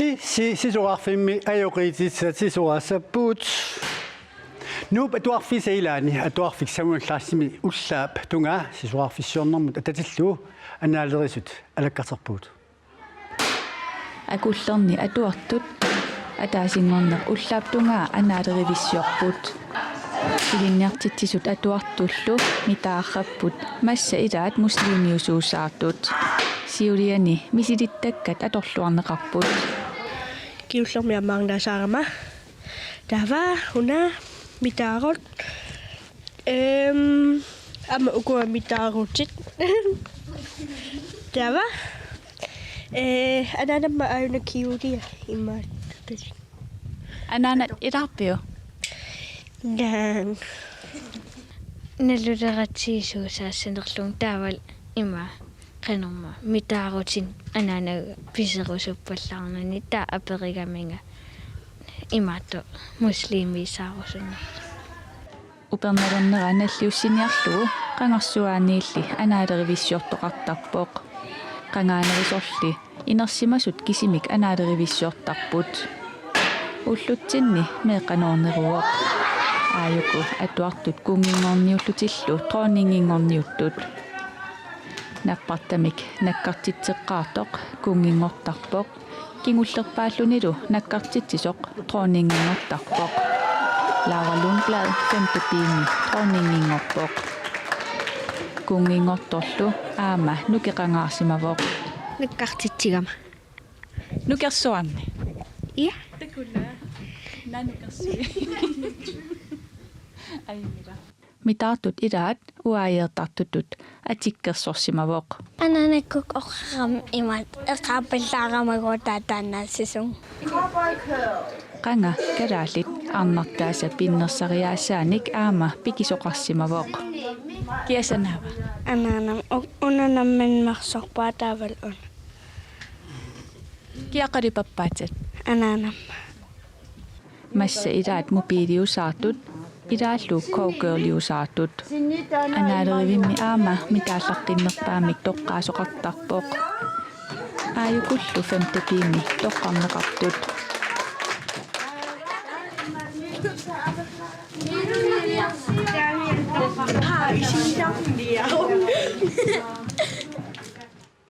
Sisuarfimmi ajoqiititsa sisuassappuut. Nuup atuarfiseilani atuarfiksamullassimi ullaap tunga sisuarfissiornermut atatillu annaalerisut alakkarterpuut. Akullerni atuartut ataasinngorneq ullaap tunga annaalerivissiorput. Ilinniartitsisut atuartullu mitaarrapput massa ilaat muslimiusuussaartut. Siuliani misilittakkat atorluarneqarput. Kiullermi ammaarnaasaarama. Tava huna mitaarut. Amma ukua mitaarutit. Tava. Ananamma ayuna kiulia imma. Ananat itarpio. Nang. Naluleratsiisuusaassinerlung taaval ima qanorma mitaarutin ananaga piserusuppallarnani taa aperigaminga imaattu muslimiisaarusunna Upernalerneraan nalliussiniarlugu qangarsuaaniilli anaalerivissiortoqartarpoq qangaanerisorli inersimasut kisimik anaalerivissiortarput ullutsinni meeqanorneruoq aayuku atuartut kungingorniullutillu trooningingorniuttut nappartamik nakkartitseqqaartoq kungingortarpoq kingullerpaallunilu nakkartitsisoq trooningingortarpoq Laura 5. piimi trooningingorpoq kungingortorlu aama nukeqangaarsimavoq Nakkartitsigama. nukersuarni Ja. takulla nanukersui aimira mitaartut ilaat uaajertartutut atikkersorsimavoq ananakkuk orram imat eqaapallaaramaguutaataannaassisung qanga kalaallit arnartaasa pinnersariaassaanik aama pikisoqarsimavoq kiasanaava Ananam unanammanmarsorpaa taaval on. kiaqalipappaatsit Ananam. massa ilaat mobiiliusaartut ilaallu cowgirliusaartut anaalerivimmi aama mitaallarqinnerpaamik toqqaasoqartarpoq aayukullu 5. piimi toqqarneqartut Hi, she's down there.